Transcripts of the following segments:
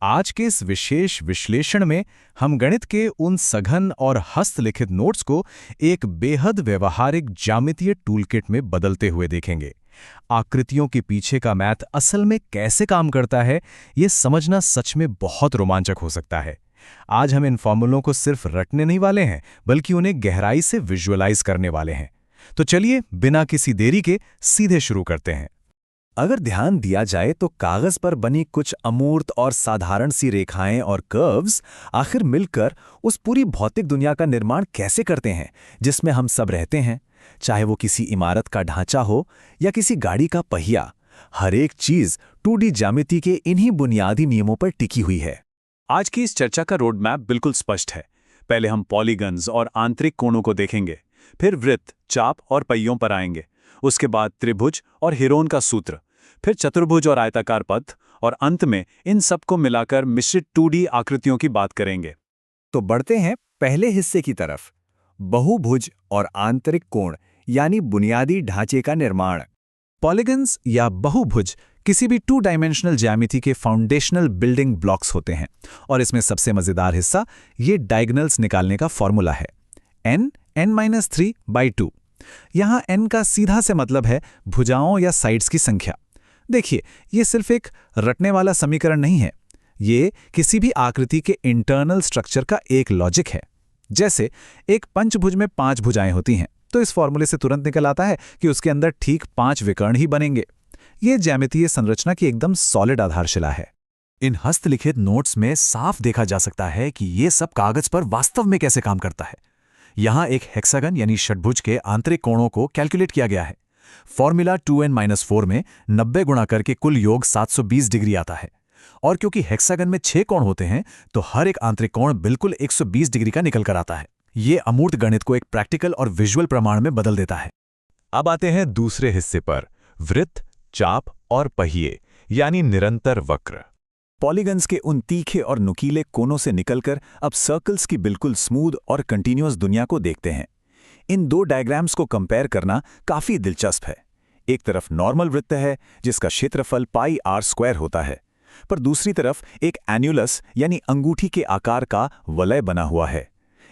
आज के इस विशेष विश्लेषण में हम गणित के उन सघन और हस्तलिखित नोट्स को एक बेहद व्यवहारिक ज्यामितीय टूलकिट में बदलते हुए देखेंगे। आकृतियों के पीछे का मैथ असल में कैसे काम करता है, ये समझना सच में बहुत रोमांचक हो सकता है। आज हम इन फॉर्मूलों को सिर्फ रटने नहीं वाले हैं, बल्कि उन्हें गहराई से विजुअलाइज करने वाले हैं। तो चलिए बिना किसी देरी के सीधे शुरू करते हैं। अगर ध्यान दिया जाए तो कागज पर बनी कुछ अमूर्त और साधारण सी रेखाएं और कर्व्स आखिर मिलकर उस पूरी भौतिक दुनिया का निर्माण कैसे करते हैं जिसमें हम सब रहते हैं। चाहे वो किसी इमारत का ढांचा हो या किसी गाड़ी का पहिया, हर एक चीज 2D ज्यामिति के इन्हीं बुनियादी नियमों पर टिकी हुई है। आज की इस चर्चा का रोड मैप बिल्कुल स्पष्ट है। पहले हम पॉलीगन्स और आंतरिक कोणों को देखेंगे, फिर वृत्त, चाप और पहियों पर आएंगे। उसके बाद त्रिभुज और हिरोन का सूत्र, फिर चतुर्भुज और आयताकार पथ, और अंत में इन सबको मिलाकर मिश्रित 2D आकृतियों की बात करेंगे। तो बढ़ते हैं पहले हिस्से की तरफ, बहुभुज और आंतरिक कोण यानी बुनियादी ढांचे का निर्माण। पॉलीगन्स या बहुभुज किसी भी 2 डायमेंशनल ज्यामिति के फाउंडेशनल बिल्डिंग ब्लॉक्स होते हैं, और इसमें सबसे मजेदार हिस्सा ये डायगोनल्स निकालने का फॉर्मूला है, n(n-3/2). यहाँ n का सीधा से मतलब है भुजाओं या साइड्स की संख्या। देखिए, ये सिर्फ एक रटने वाला समीकरण नहीं है, ये किसी भी आकृति के इंटरनल स्ट्रक्चर का एक लॉजिक है। जैसे एक पंचभुज में 5 भुजाएं होती हैं, तो इस फॉर्मूले से तुरंत निकल आता है कि उसके अंदर ठीक 5 विकर्ण ही बनेंगे। ये ज्यामितीय संरचना की एकदम सॉलिड आधारशिला है। इन हस्तलिखित नोट्स में साफ देखा जा सकता है कि ये सब कागज पर वास्तव में कैसे काम करता है। यहाँ एक हेक्सागन यानी षटभुज के आंतरिक कोणों को कैलकुलेट किया गया है। फॉर्मूला 2n-4 में 90 गुणा करके कुल योग 720 डिग्री आता है, और क्योंकि हेक्सागन में 6 कोण होते हैं तो हर एक आंतरिक कोण बिल्कुल 120 डिग्री का निकल कर आता है। ये अमूर्त गणित को एक प्रैक्टिकल और विजुअल प्रमाण में बदल देता है। अब आते हैं दूसरे हिस्से पर, वृत्त, चाप और पहिए यानी निरंतर वक्र। पॉलीगन्स के उन तीखे और नुकीले कोनों से निकलकर अब सर्कल्स की बिल्कुल स्मूथ और कंटिन्यूअस दुनिया को देखते हैं। इन 2 डायग्राम्स को कंपेयर करना काफी दिलचस्प है। एक तरफ नॉर्मल वृत्त है जिसका क्षेत्रफल πr² होता है, पर दूसरी तरफ एक एन्युलस यानी अंगूठी के आकार का वलय बना हुआ है।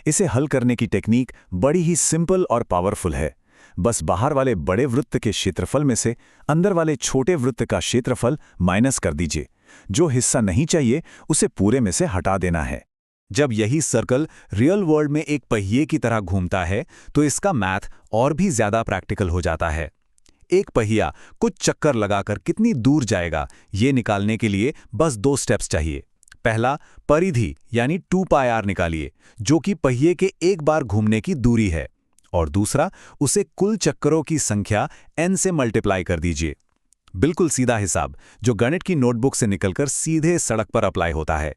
इसे हल करने की टेक्निक बड़ी ही सिंपल और पावरफुल है। बस बाहर वाले बड़े वृत्त के क्षेत्रफल में से अंदर वाले छोटे वृत्त का क्षेत्रफल माइनस कर दीजिए। जो हिस्सा नहीं चाहिए उसे पूरे में से हटा देना है। जब यही सर्कल रियल वर्ल्ड में एक पहिए की तरह घूमता है तो इसका मैथ और भी ज्यादा प्रैक्टिकल हो जाता है। एक पहिया कुछ चक्कर लगाकर कितनी दूर जाएगा, ये निकालने के लिए बस 2 स्टेप्स चाहिए। पहला, परिधि यानी 2πr निकालिए, जो कि पहिए के एक बार घूमने की दूरी है, और दूसरा, उसे कुल चक्करों की संख्या n से मल्टीप्लाई कर दीजिए। बिल्कुल सीधा हिसाब जो गणित की नोटबुक से निकलकर सीधे सड़क पर अप्लाई होता है।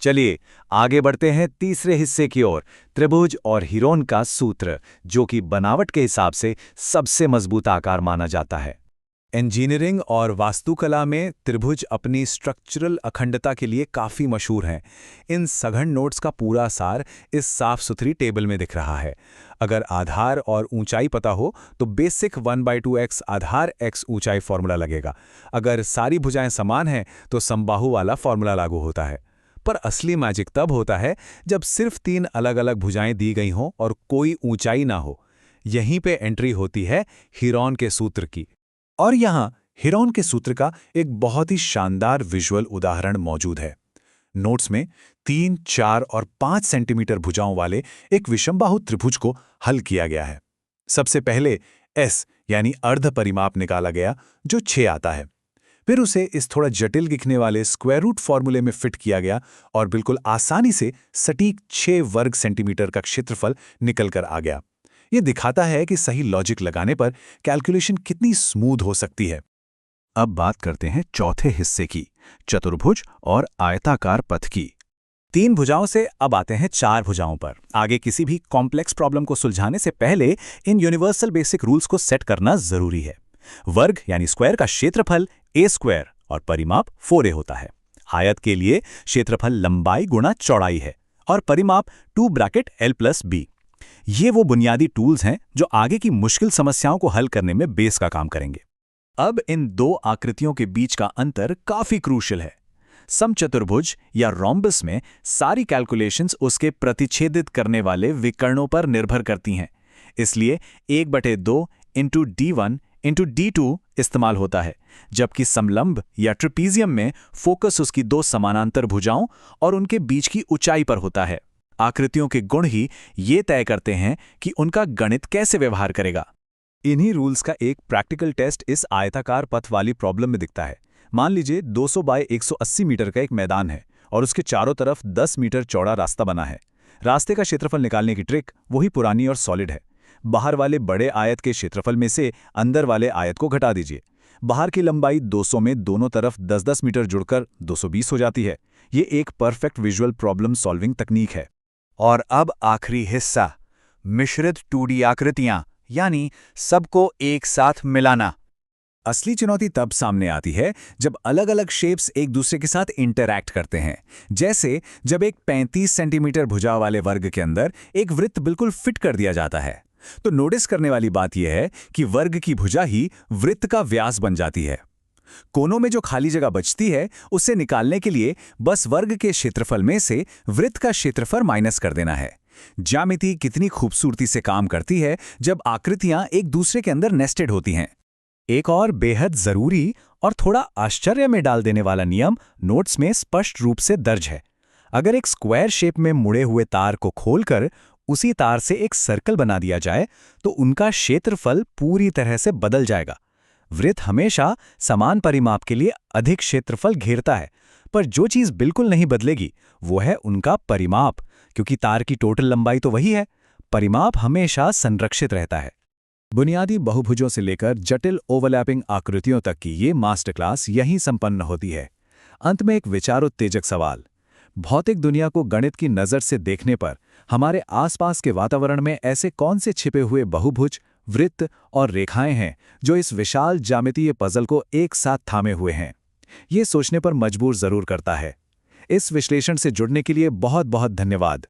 चलिए आगे बढ़ते हैं तीसरे हिस्से की ओर, त्रिभुज और हिरोन का सूत्र, जो कि बनावट के हिसाब से सबसे मजबूत आकार माना जाता है। इंजीनियरिंग और वास्तुकला में त्रिभुज अपनी स्ट्रक्चरल अखंडता के लिए काफ़ी मशहूर हैं। इन सघन नोट्स का पूरा सार इस साफ सुथरी टेबल में दिख रहा है। अगर आधार और ऊंचाई पता हो तो बेसिक 1/2x आधार x ऊंचाई फॉर्मूला लगेगा। अगर सारी भुजाएं समान हैं तो समबाहु वाला फॉर्मूला लागू होता है। पर असली मैजिक तब होता है जब सिर्फ 3 अलग अलग भुजाएं दी गई हों और कोई ऊंचाई ना हो। यहीं पे एंट्री होती है हिरोन के सूत्र की। और यहाँ हिरोन के सूत्र का एक बहुत ही शानदार विजुअल उदाहरण मौजूद है। नोट्स में 3, 4 और 5 सेंटीमीटर भुजाओं वाले एक विषमबाहु त्रिभुज को हल किया गया है। सबसे पहले S यानी अर्ध परिमाप निकाला गया जो 6 आता है। फिर उसे इस थोड़ा जटिल दिखने वाले स्क्वायर रूट फॉर्मूले में फिट किया गया और बिल्कुल आसानी से सटीक 6 वर्ग सेंटीमीटर का क्षेत्रफल निकल कर आ गया। ये दिखाता है कि सही लॉजिक लगाने पर कैलकुलेशन कितनी स्मूथ हो सकती है। अब बात करते हैं चौथे हिस्से की, चतुर्भुज और आयताकार पथ की। 3 भुजाओं से अब आते हैं 4 भुजाओं पर। आगे किसी भी कॉम्प्लेक्स प्रॉब्लम को सुलझाने से पहले इन यूनिवर्सल बेसिक रूल्स को सेट करना जरूरी है। वर्ग यानी स्क्वायर का क्षेत्रफल a² और परिमाप 4a होता है। आयत के लिए क्षेत्रफल लंबाई गुणा चौड़ाई है और परिमाप 2(l+b। ये वो बुनियादी टूल्स हैं जो आगे की मुश्किल समस्याओं को हल करने में बेस का काम करेंगे। अब इन 2 आकृतियों के बीच का अंतर काफी क्रूशियल है। समचतुर्भुज या रोम्बस में सारी कैलकुलेशंस उसके प्रतिच्छेदित करने वाले विकर्णों पर निर्भर करती हैं। इसलिए 1/2 इंटू D1 इंटू D2 इस्तेमाल होता है, जबकि समलंब या ट्रिपीजियम में फोकस उसकी दो समानांतर भुजाओं और उनके बीच की ऊंचाई पर होता है। आकृतियों के गुण ही ये तय करते हैं कि उनका गणित कैसे व्यवहार करेगा। इन्हीं रूल्स का एक प्रैक्टिकल टेस्ट इस आयताकार पथ वाली प्रॉब्लम में दिखता है। मान लीजिए 200 बाय 180 मीटर का एक मैदान है और उसके चारों तरफ 10 मीटर चौड़ा रास्ता बना है। रास्ते का क्षेत्रफल निकालने की ट्रिक वही पुरानी और सॉलिड है। बाहर वाले बड़े आयत के क्षेत्रफल में से अंदर वाले आयत को घटा दीजिए। बाहर की लंबाई 200 में दोनों तरफ 10-10 मीटर जुड़कर 220 हो जाती है। ये एक परफेक्ट विजुअल प्रॉब्लम सॉल्विंग तकनीक है। और अब आखिरी हिस्सा, मिश्रित 2D आकृतियां, यानी सबको एक साथ मिलाना। असली चुनौती तब सामने आती है जब अलग-अलग शेप्स एक दूसरे के साथ इंटरैक्ट करते हैं। जैसे जब एक 35 सेंटीमीटर भुजा वाले वर्ग के अंदर एक वृत्त बिल्कुल फिट कर दिया जाता है, तो नोटिस करने वाली बात यह है कि वर्ग की भुजा ही वृत्त का व्यास बन जाती है। कोनों में जो खाली जगह बचती है उसे निकालने के लिए बस वर्ग के क्षेत्रफल में से वृत्त का क्षेत्रफल माइनस कर देना है। ज्यामिति कितनी खूबसूरती से काम करती है जब आकृतियां एक दूसरे के अंदर नेस्टेड होती हैं। एक और बेहद जरूरी और थोड़ा आश्चर्य में डाल देने वाला नियम नोट्स में स्पष्ट रूप से दर्ज है। अगर एक स्क्वायर शेप में मुड़े हुए तार को खोलकर उसी तार से एक सर्कल बना दिया जाए तो उनका क्षेत्रफल पूरी तरह से बदल जाएगा। वृत्त हमेशा समान परिमाप के लिए अधिक क्षेत्रफल घेरता है, पर जो चीज बिल्कुल नहीं बदलेगी वो है उनका परिमाप, क्योंकि तार की टोटल लंबाई तो वही है। परिमाप हमेशा संरक्षित रहता है। बुनियादी बहुभुजों से लेकर जटिल ओवरलैपिंग आकृतियों तक की ये मास्टर क्लास यहीं संपन्न होती है। अंत में एक विचारोत्तेजक सवाल, भौतिक दुनिया को गणित की नज़र से देखने पर हमारे आसपास के वातावरण में ऐसे कौन से छिपे हुए बहुभुज, वृत्त और रेखाएं हैं जो इस विशाल ज्यामितीय पजल को एक साथ थामे हुए हैं? ये सोचने पर मजबूर जरूर करता है। इस विश्लेषण से जुड़ने के लिए बहुत बहुत धन्यवाद।